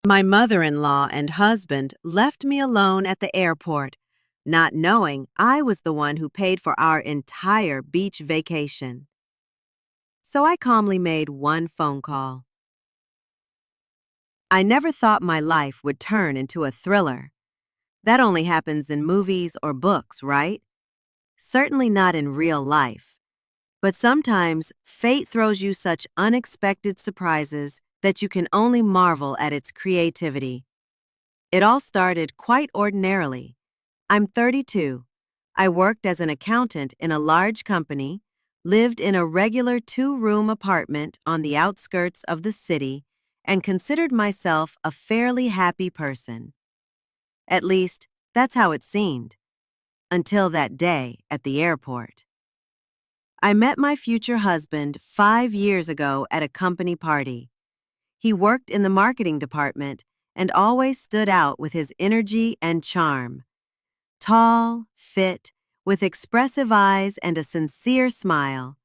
My mother-in-law and husband left me alone at the airport, not knowing I was the one who paid for our entire beach vacation. So I calmly made one phone call. I never thought my life would turn into a thriller. That only happens in movies or books, right? Certainly not in real life. But sometimes fate throws you such unexpected surprises that you can only marvel at its creativity. It all started quite ordinarily. I'm 32. I worked as an accountant in a large company, lived in a regular two-room apartment on the outskirts of the city, and considered myself a fairly happy person. At least, that's how it seemed, until that day at the airport. I met my future husband 5 years ago at a company party. He worked in the marketing department and always stood out with his energy and charm. Tall, fit, with expressive eyes and a sincere smile,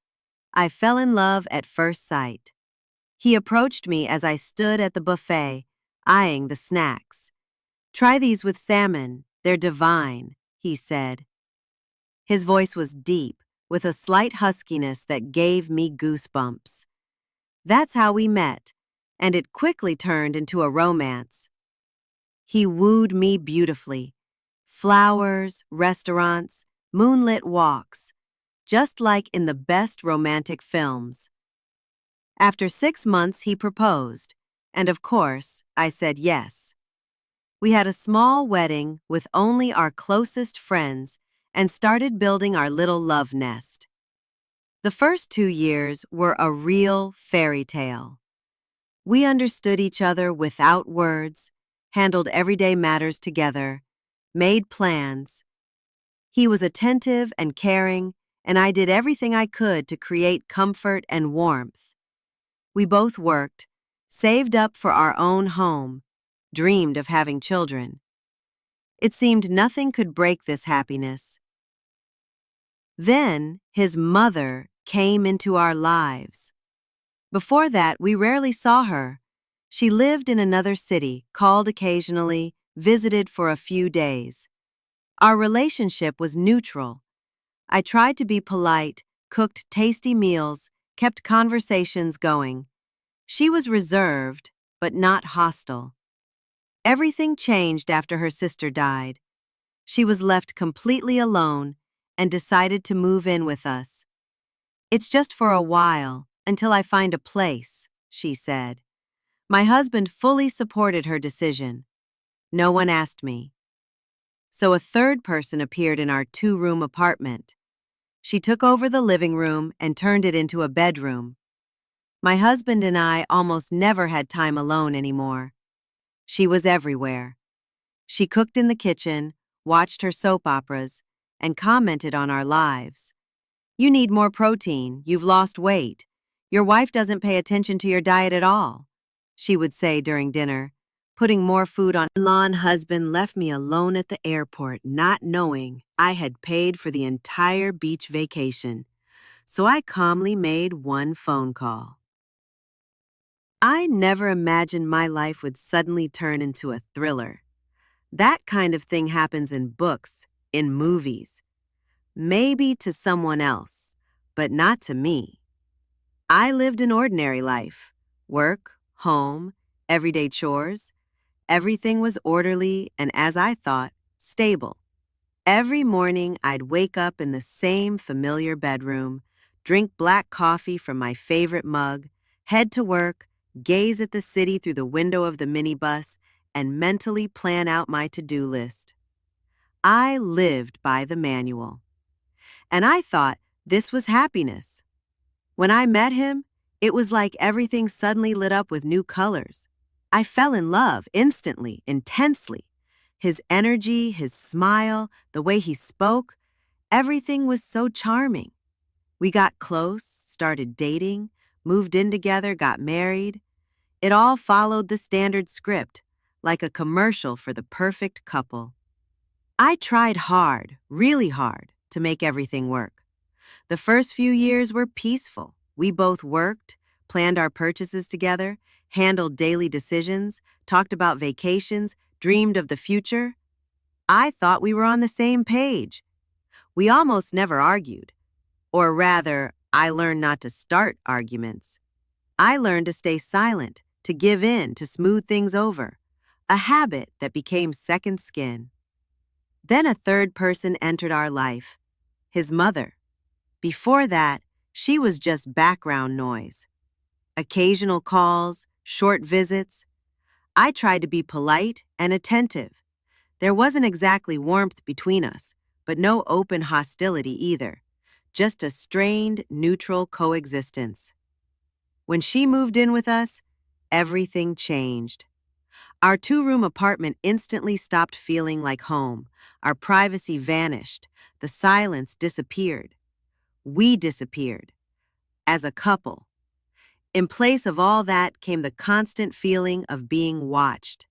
I fell in love at first sight. He approached me as I stood at the buffet, eyeing the snacks. "Try these with salmon, they're divine," he said. His voice was deep, with a slight huskiness that gave me goosebumps. That's how we met, and it quickly turned into a romance. He wooed me beautifully. Flowers, restaurants, moonlit walks, just like in the best romantic films. After 6 months, he proposed, and of course, I said yes. We had a small wedding with only our closest friends and started building our little love nest. The first 2 years were a real fairy tale. We understood each other without words, handled everyday matters together, made plans. He was attentive and caring, and I did everything I could to create comfort and warmth. We both worked, saved up for our own home, dreamed of having children. It seemed nothing could break this happiness. Then his mother came into our lives. Before that, we rarely saw her. She lived in another city, called occasionally, visited for a few days. Our relationship was neutral. I tried to be polite, cooked tasty meals, kept conversations going. She was reserved, but not hostile. Everything changed after her sister died. She was left completely alone and decided to move in with us. "It's just for a while, until I find a place," she said. My husband fully supported her decision. No one asked me. So a third person appeared in our two-room apartment. She took over the living room and turned it into a bedroom. My husband and I almost never had time alone anymore. She was everywhere. She cooked in the kitchen, watched her soap operas, and commented on our lives. "You need more protein, you've lost weight. Your wife doesn't pay attention to your diet at all," she would say during dinner, putting more food on. My husband left me alone at the airport, not knowing I had paid for the entire beach vacation. So I calmly made one phone call. I never imagined my life would suddenly turn into a thriller. That kind of thing happens in books, in movies. Maybe to someone else, but not to me. I lived an ordinary life. Work, home, everyday chores. Everything was orderly and, as I thought, stable. Every morning, I'd wake up in the same familiar bedroom, drink black coffee from my favorite mug, head to work, gaze at the city through the window of the minibus, and mentally plan out my to-do list. I lived by the manual. And I thought this was happiness. When I met him, it was like everything suddenly lit up with new colors. I fell in love instantly, intensely. His energy, his smile, the way he spoke, everything was so charming. We got close, started dating, moved in together, got married. It all followed the standard script, like a commercial for the perfect couple. I tried hard, really hard, to make everything work. The first few years were peaceful. We both worked, planned our purchases together, handled daily decisions, talked about vacations, dreamed of the future. I thought we were on the same page. We almost never argued. Or rather, I learned not to start arguments. I learned to stay silent, to give in, to smooth things over. A habit that became second skin. Then a third person entered our life, his mother. Before that, she was just background noise. Occasional calls, short visits. I tried to be polite and attentive. There wasn't exactly warmth between us, but no open hostility either. Just a strained, neutral coexistence. When she moved in with us, everything changed. Our two-room apartment instantly stopped feeling like home. Our privacy vanished. The silence disappeared. We disappeared. As a couple. In place of all that came the constant feeling of being watched.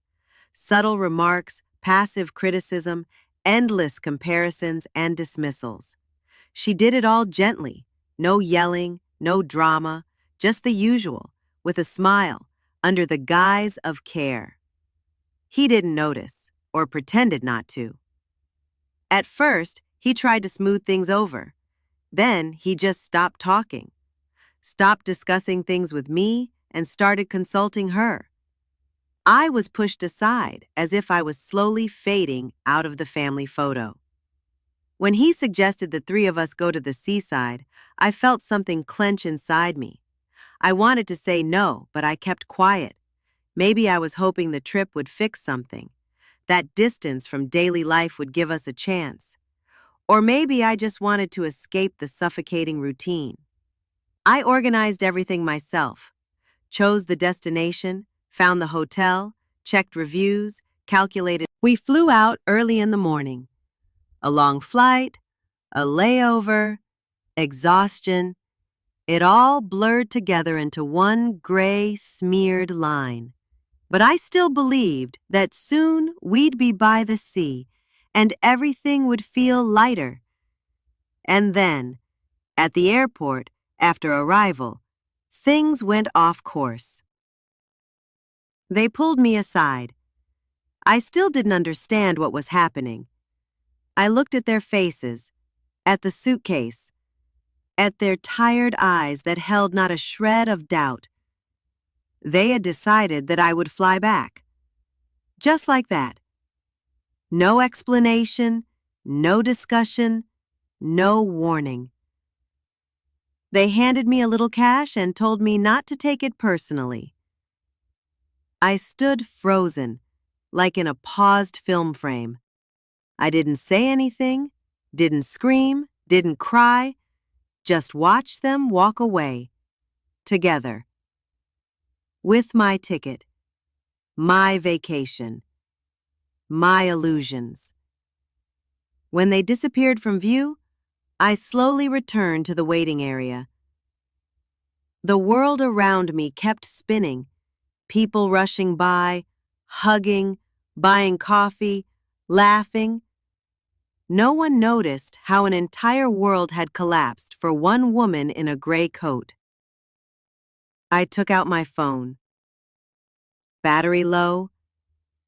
Subtle remarks, passive criticism, endless comparisons and dismissals. She did it all gently. No yelling, no drama, just the usual, with a smile, under the guise of care. He didn't notice, or pretended not to. At first, he tried to smooth things over. Then he just stopped talking, stopped discussing things with me, and started consulting her. I was pushed aside as if I was slowly fading out of the family photo. When he suggested the three of us go to the seaside, I felt something clench inside me. I wanted to say no, but I kept quiet. Maybe I was hoping the trip would fix something. That distance from daily life would give us a chance. Or maybe I just wanted to escape the suffocating routine. I organized everything myself, chose the destination, found the hotel, checked reviews, calculated. We flew out early in the morning. A long flight, a layover, exhaustion. It all blurred together into one gray, smeared line. But I still believed that soon we'd be by the sea and everything would feel lighter. And then, at the airport, after arrival, things went off course. They pulled me aside. I still didn't understand what was happening. I looked at their faces, at the suitcase, at their tired eyes that held not a shred of doubt. They had decided that I would fly back. Just like that. No explanation, no discussion, no warning. They handed me a little cash and told me not to take it personally. I stood frozen, like in a paused film frame. I didn't say anything, didn't scream, didn't cry, just watched them walk away, together. With my ticket, my vacation, my illusions. When they disappeared from view, I slowly returned to the waiting area. The world around me kept spinning, people rushing by, hugging, buying coffee, laughing. No one noticed how an entire world had collapsed for one woman in a gray coat. I took out my phone. Battery low,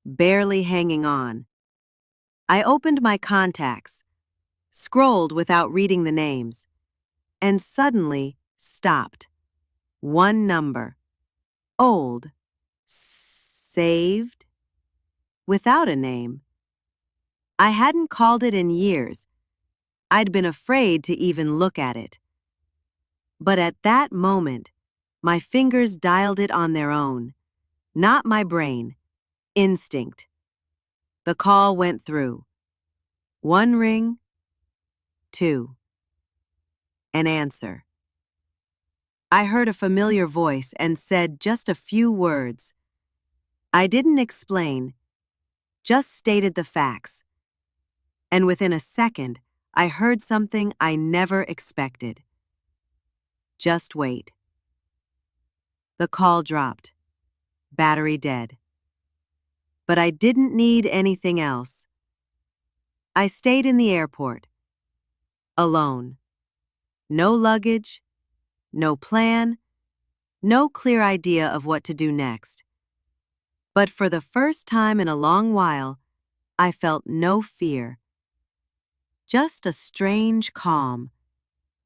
barely hanging on. I opened my contacts, scrolled without reading the names, and suddenly stopped. One number. Old. Saved. Without a name. I hadn't called it in years. I'd been afraid to even look at it. But at that moment, my fingers dialed it on their own. Not my brain. Instinct. The call went through. One ring. Two. An answer. I heard a familiar voice and said just a few words. I didn't explain, just stated the facts. And within a second, I heard something I never expected. Just wait. The call dropped. Battery dead. But I didn't need anything else. I stayed in the airport. Alone. No luggage. No plan. no clear idea of what to do next. But for the first time in a long while, I felt no fear, just a strange calm,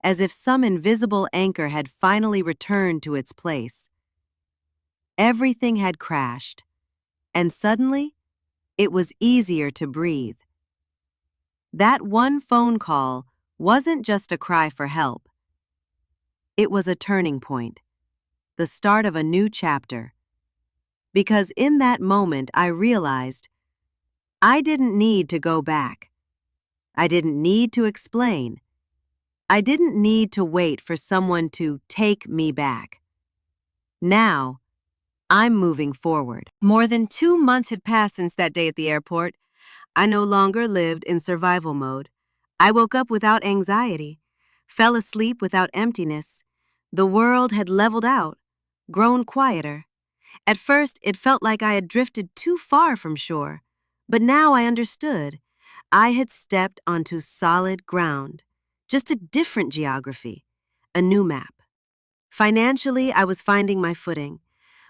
as if some invisible anchor had finally returned to its place. Everything had crashed, and suddenly, it was easier to breathe. That one phone call wasn't just a cry for help. It was a turning point, the start of a new chapter. Because in that moment, I realized I didn't need to go back. I didn't need to explain. I didn't need to wait for someone to take me back. Now, I'm moving forward. More than 2 months had passed since that day at the airport. I no longer lived in survival mode. I woke up without anxiety, fell asleep without emptiness. The world had leveled out, grown quieter. At first, it felt like I had drifted too far from shore. But now I understood. I had stepped onto solid ground, just a different geography, a new map. Financially, I was finding my footing.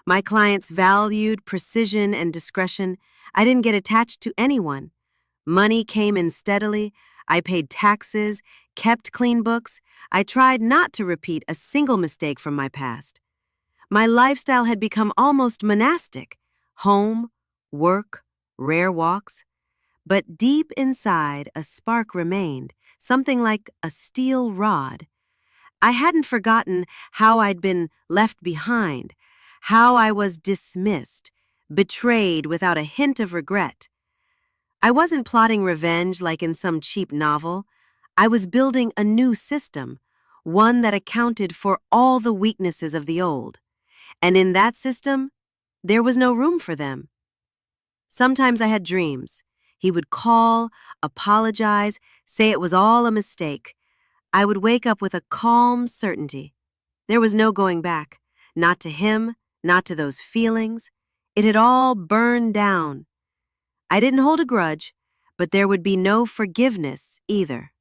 My clients valued precision and discretion. I didn't get attached to anyone. Money came in steadily. I paid taxes, kept clean books. I tried not to repeat a single mistake from my past. My lifestyle had become almost monastic. Home, work, rare walks. But deep inside, a spark remained, something like a steel rod. I hadn't forgotten how I'd been left behind, how I was dismissed, betrayed without a hint of regret. I wasn't plotting revenge like in some cheap novel. I was building a new system, one that accounted for all the weaknesses of the old. And in that system, there was no room for them. Sometimes I had dreams. He would call, apologize, say it was all a mistake. I would wake up with a calm certainty. There was no going back, not to him, not to those feelings. It had all burned down. I didn't hold a grudge, but there would be no forgiveness either.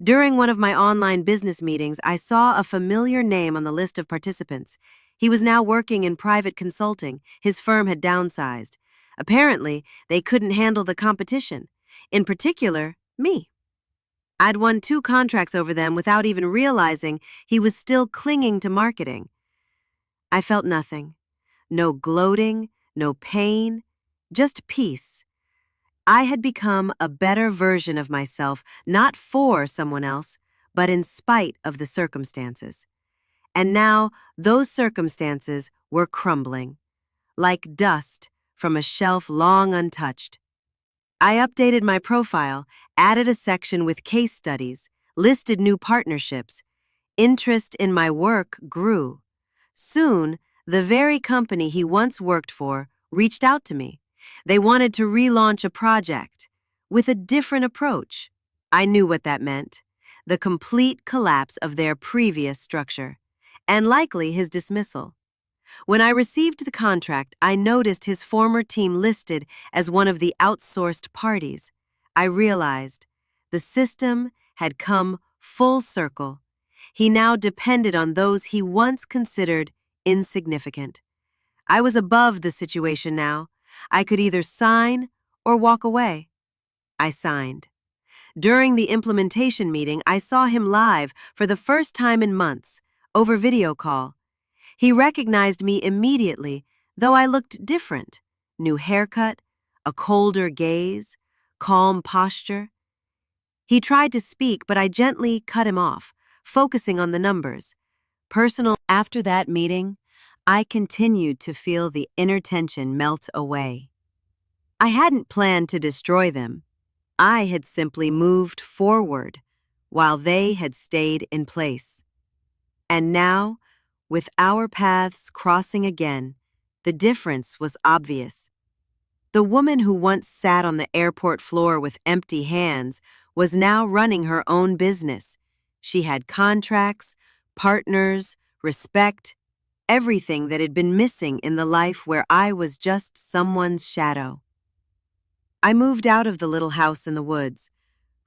During one of my online business meetings, I saw a familiar name on the list of participants. He was now working in private consulting. His firm had downsized. Apparently, they couldn't handle the competition. In particular, me. I'd won 2 contracts over them without even realizing he was still clinging to marketing. I felt nothing. No gloating, no pain, just peace. I had become a better version of myself, not for someone else, but in spite of the circumstances. And now those circumstances were crumbling, like dust from a shelf long untouched. I updated my profile, added a section with case studies, listed new partnerships. Interest in my work grew. Soon, the very company he once worked for reached out to me. They wanted to relaunch a project with a different approach. I knew what that meant: the complete collapse of their previous structure, and likely his dismissal. When I received the contract, I noticed his former team listed as one of the outsourced parties. I realized the system had come full circle. He now depended on those he once considered insignificant. I was above the situation now. I could either sign or walk away. I signed. During the implementation meeting, I saw him live for the first time in months, over video call. He recognized me immediately, though I looked different. New haircut, a colder gaze, calm posture. He tried to speak, but I gently cut him off, focusing on the numbers. Personal. After that meeting, I continued to feel the inner tension melt away. I hadn't planned to destroy them. I had simply moved forward, while they had stayed in place. And now, with our paths crossing again, the difference was obvious. The woman who once sat on the airport floor with empty hands was now running her own business. She had contracts, partners, respect, everything that had been missing in the life where I was just someone's shadow. I moved out of the little house in the woods,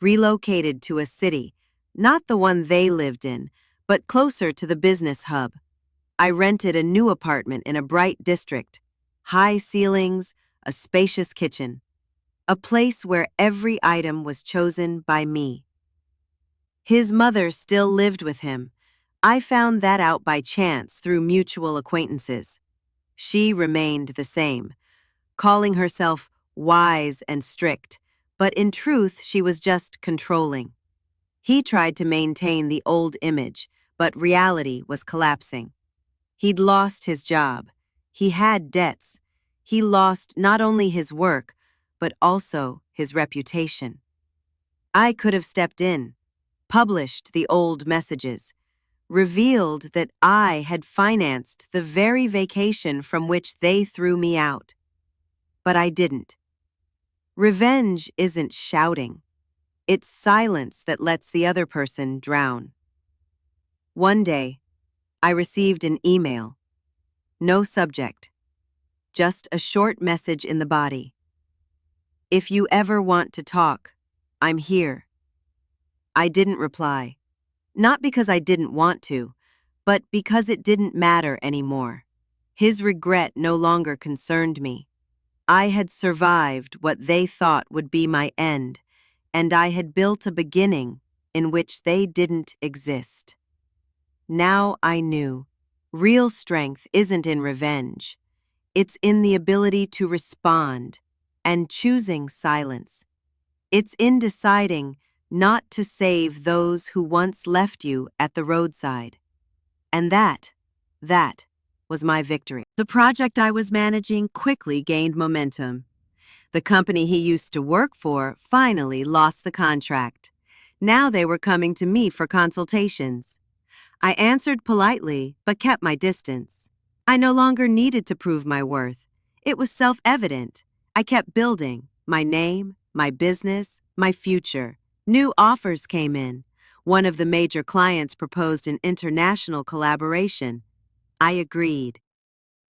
relocated to a city, not the one they lived in, but closer to the business hub. I rented a new apartment in a bright district, high ceilings, a spacious kitchen, a place where every item was chosen by me. His mother still lived with him. I found that out by chance through mutual acquaintances. She remained the same, calling herself wise and strict, but in truth she was just controlling. He tried to maintain the old image, but reality was collapsing. He'd lost his job. He had debts. He lost not only his work, but also his reputation. I could have stepped in, published the old messages, revealed that I had financed the very vacation from which they threw me out. But I didn't. Revenge isn't shouting. It's silence that lets the other person drown. One day, I received an email. No subject, just a short message in the body. If you ever want to talk, I'm here. I didn't reply, not because I didn't want to, but because it didn't matter anymore. His regret no longer concerned me. I had survived what they thought would be my end, and I had built a beginning in which they didn't exist. Now I knew, real strength isn't in revenge. It's in the ability to respond and choosing silence. It's in deciding not to save those who once left you at the roadside. And that was my victory. The project I was managing quickly gained momentum. The company he used to work for finally lost the contract. Now they were coming to me for consultations. I answered politely, but kept my distance. I no longer needed to prove my worth. It was self-evident. I kept building my name, my business, my future. New offers came in. One of the major clients proposed an international collaboration. I agreed.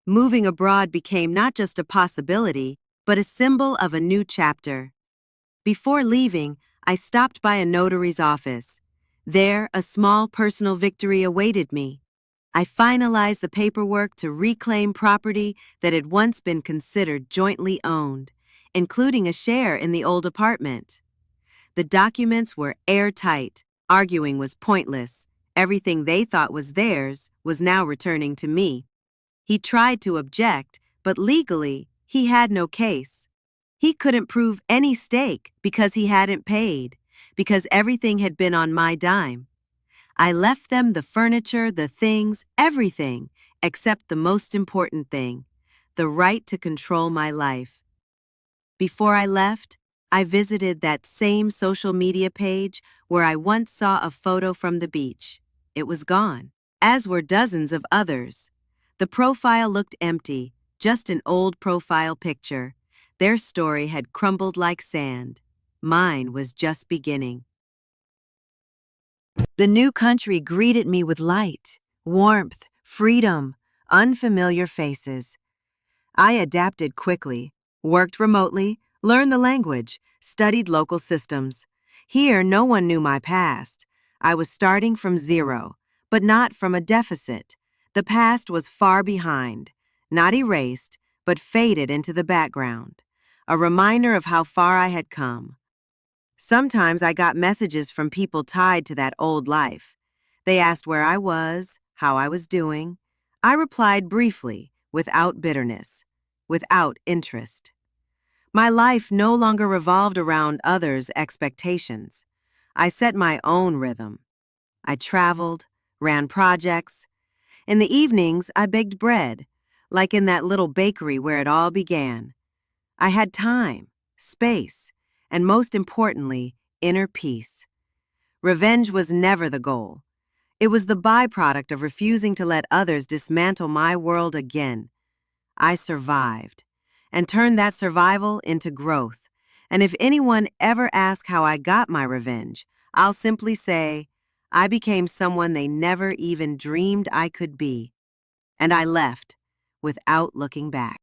Moving abroad became not just a possibility, but a symbol of a new chapter. Before leaving, I stopped by a notary's office. There, a small personal victory awaited me. I finalized the paperwork to reclaim property that had once been considered jointly owned, including a share in the old apartment. The documents were airtight. Arguing was pointless. Everything they thought was theirs was now returning to me. He tried to object, but legally, he had no case. He couldn't prove any stake because he hadn't paid, because everything had been on my dime. I left them the furniture, the things, everything, except the most important thing, the right to control my life. Before I left, I visited that same social media page where I once saw a photo from the beach. It was gone, as were dozens of others. The profile looked empty, just an old profile picture. Their story had crumbled like sand. Mine was just beginning. The new country greeted me with light, warmth, freedom, unfamiliar faces. I adapted quickly, worked remotely, learned the language, studied local systems. Here, no one knew my past. I was starting from zero, but not from a deficit. The past was far behind, not erased, but faded into the background, a reminder of how far I had come. Sometimes I got messages from people tied to that old life. They asked where I was, how I was doing. I replied briefly, without bitterness, without interest. My life no longer revolved around others' expectations. I set my own rhythm. I traveled, ran projects. In the evenings, I baked bread, like in that little bakery where it all began. I had time, space, and most importantly, inner peace. Revenge was never the goal. It was the byproduct of refusing to let others dismantle my world again. I survived, and turned that survival into growth. And if anyone ever asks how I got my revenge, I'll simply say, I became someone they never even dreamed I could be. And I left without looking back.